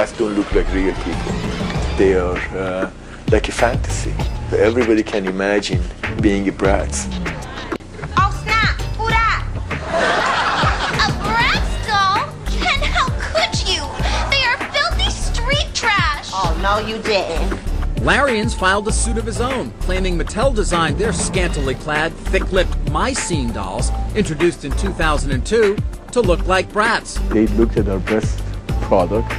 Bratz don't look like real people. They are like a fantasy. Everybody can imagine being a Bratz. Oh snap! Who that? A Bratz doll? Ken, how could you? They are filthy street trash! Oh, no you didn't. Larians filed a suit of his own, claiming Mattel designed their scantily clad, thick-lipped My-Scene dolls, introduced in 2002, to look like Bratz. They looked at our best product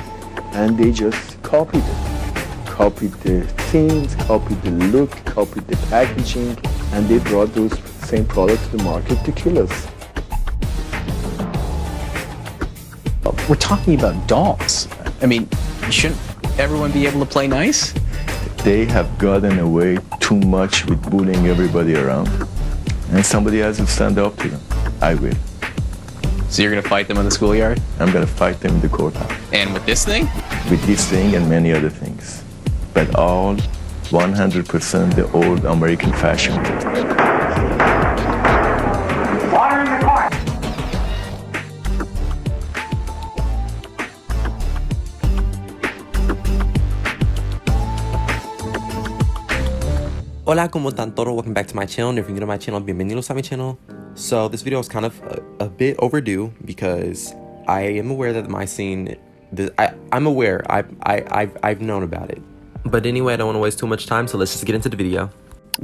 and they just copied it. Copied the themes, copied the look, copied the packaging, and they brought those same products to the market to kill us. We're talking about dolls. I mean, shouldn't everyone be able to play nice? They have gotten away too much with bullying everybody around. And somebody has to stand up to them. I will. So you're gonna fight them in the schoolyard? I'm gonna fight them in the courthouse. And with this thing? With this thing and many other things. But all 100% the old American fashion. Water in the court! Hola, ¿cómo están todos? Welcome back to my channel. If you're new to my channel, bienvenidos a mi channel. So this video is kind of a bit overdue because I am aware that my scene, I'm aware, I've known about it. But anyway, I don't want to waste too much time, so let's just get into the video.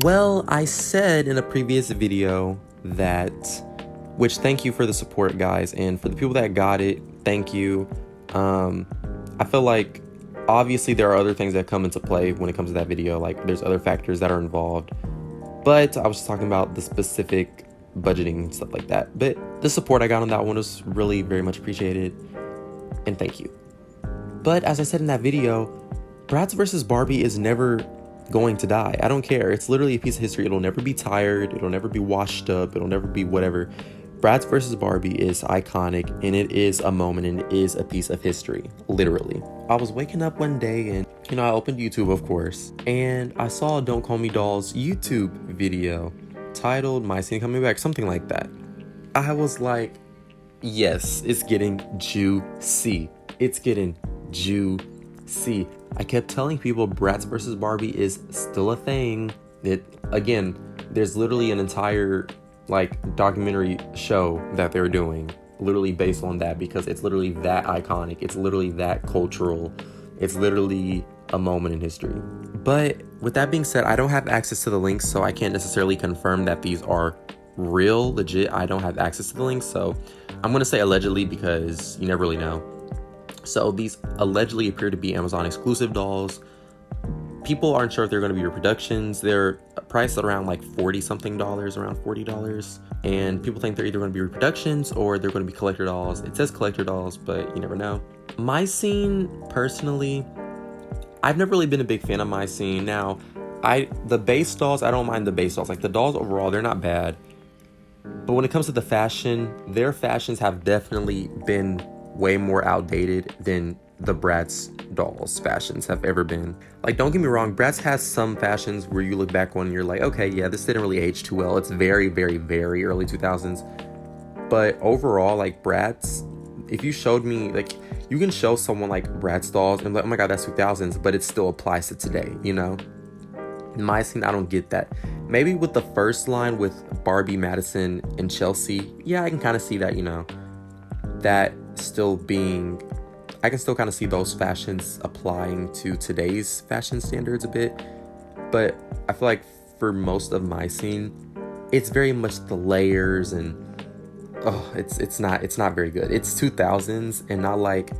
Well, I said in a previous video that, which thank you for the support, guys, and for the people that got it, thank you. I feel like obviously there are other things that come into play when it comes to that video, like there's other factors that are involved, but I was just talking about the specific budgeting and stuff like that. But the support I got on that one was really very much appreciated, and thank you. But as I said in that video, Bratz versus Barbie is never going to die. I don't care. It's literally a piece of history. It'll never be tired. It'll never be washed up. It'll never be whatever. Bratz versus Barbie is iconic, and it is a moment, and it is a piece of history, literally. I was waking up one day and, I opened YouTube, of course, and I saw a Don't Call Me Dolls YouTube video titled My Scene Coming Back, something like that. I was like, yes, it's getting juicy. It's getting juicy. I kept telling people Bratz versus Barbie is still a thing. Again, there's literally an entire documentary show that they're doing literally based on that, because it's literally that iconic, it's literally that cultural, it's literally a moment in history. But with that being said, I don't have access to the links, so I can't necessarily confirm that these are real, legit. I don't have access to the links, so I'm gonna say allegedly because you never really know. So these allegedly appear to be Amazon exclusive dolls. People aren't sure if they're going to be reproductions. They're priced at around like $40 something, around $40. And people think they're either going to be reproductions or they're going to be collector dolls. It says collector dolls, but you never know. My scene, personally, I've never really been a big fan of my scene. Now, the base dolls, I don't mind the base dolls. Like the dolls overall, they're not bad. But when it comes to the fashion, their fashions have definitely been way more outdated than the Bratz dolls fashions have ever been. Like, don't get me wrong, Bratz has some fashions where you look back on and you're like, okay, yeah, this didn't really age too well. It's very, very, very early 2000s. But overall, like Bratz, if you showed me, like, you can show someone like Bratz dolls and be like, oh my God, that's 2000s, but it still applies to today, you know? In my scene, I don't get that. Maybe with the first line with Barbie, Madison, and Chelsea, yeah, I can kind of see that, that still being, I can still kind of see those fashions applying to today's fashion standards a bit. But I feel like for most of my scene, it's very much the layers and it's not very good. It's 2000s and not like,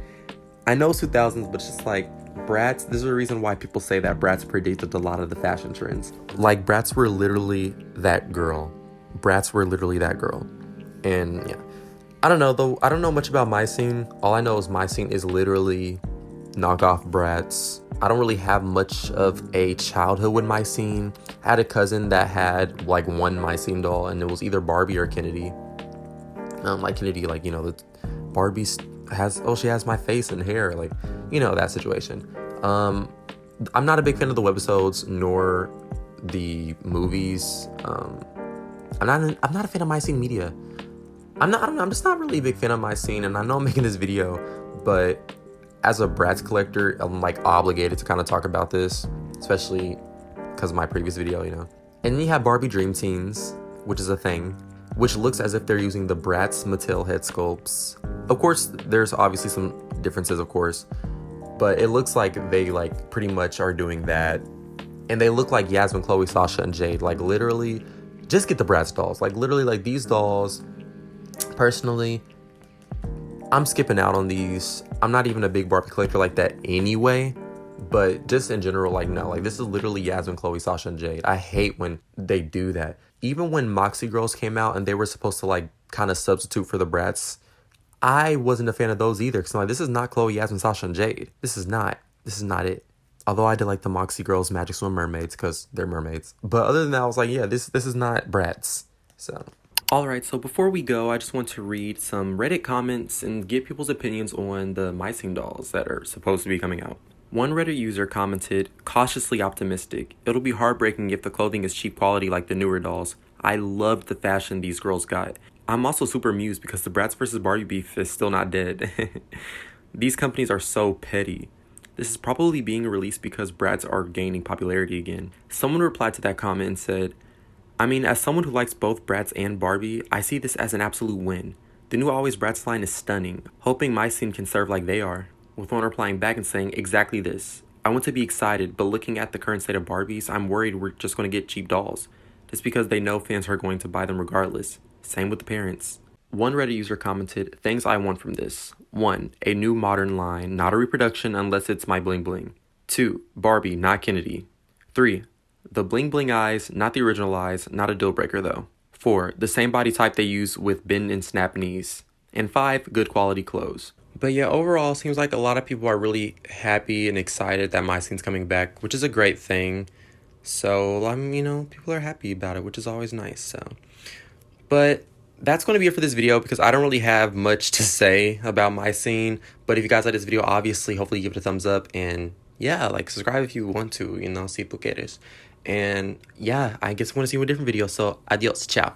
I know it's 2000s, but it's just like Bratz. This is the reason why people say that Bratz predicted a lot of the fashion trends. Like Bratz were literally that girl. Bratz were literally that girl. And yeah. I don't know though. I don't know much about my scene. All I know is my scene is literally knockoff Bratz. I don't really have much of a childhood with my scene. I had a cousin that had like one my scene doll, and it was either Barbie or Kennedy. Like Kennedy, like the Barbie she has my face and hair, like that situation. I'm not a big fan of the webisodes nor the movies. I'm not a fan of my scene media. I'm just not really a big fan of my scene, and I know I'm making this video, but as a Bratz collector, I'm like obligated to kind of talk about this, especially because of my previous video, you know. And then you have Barbie Dream Teens, which is a thing, which looks as if they're using the Bratz Mattel head sculpts. Of course, there's obviously some differences, of course, but it looks like they like pretty much are doing that. And they look like Yasmin, Chloe, Sasha, and Jade. Like literally, just get the Bratz dolls. Like literally, like these dolls, personally, I'm skipping out on these. I'm not even a big Barbie collector like that anyway. But just in general, like no, like this is literally Yasmin, Chloe, Sasha, and Jade. I hate when they do that. Even when Moxie Girls came out and they were supposed to like kind of substitute for the Bratz, I wasn't a fan of those either. Cause I'm like, this is not Chloe, Yasmin, Sasha, and Jade. This is not it. Although I did like the Moxie Girls Magic Swim mermaids because they're mermaids. But other than that, I was like, yeah, this is not Bratz. So. Alright, so before we go, I just want to read some Reddit comments and get people's opinions on the My Scene dolls that are supposed to be coming out. One Reddit user commented, cautiously optimistic. It'll be heartbreaking if the clothing is cheap quality like the newer dolls. I loved the fashion these girls got. I'm also super amused because the Bratz vs. Barbie beef is still not dead. These companies are so petty. This is probably being released because Bratz are gaining popularity again. Someone replied to that comment and said, I mean, as someone who likes both Bratz and Barbie, I see this as an absolute win. The new Always Bratz line is stunning. Hoping my scene can serve like they are. With one replying back and saying exactly this. I want to be excited, but looking at the current state of Barbies, I'm worried we're just going to get cheap dolls. Just because they know fans are going to buy them regardless. Same with the parents. One Reddit user commented, things I want from this. 1. A new modern line, not a reproduction unless it's my bling bling. 2. Barbie, not Kennedy. 3. The bling bling eyes, not the original eyes, not a deal breaker though. 4. The same body type they use with bend and snap knees. And 5. Good quality clothes. But yeah, overall, seems like a lot of people are really happy and excited that My Scene's coming back, which is a great thing. So, you know, people are happy about it, which is always nice, so. But that's going to be it for this video because I don't really have much to say about My Scene. But if you guys like this video, obviously, hopefully give it a thumbs up. And yeah, like subscribe if you want to, you know, si tú quieres. And yeah, I guess I want to see you in a different video. So, adios, ciao.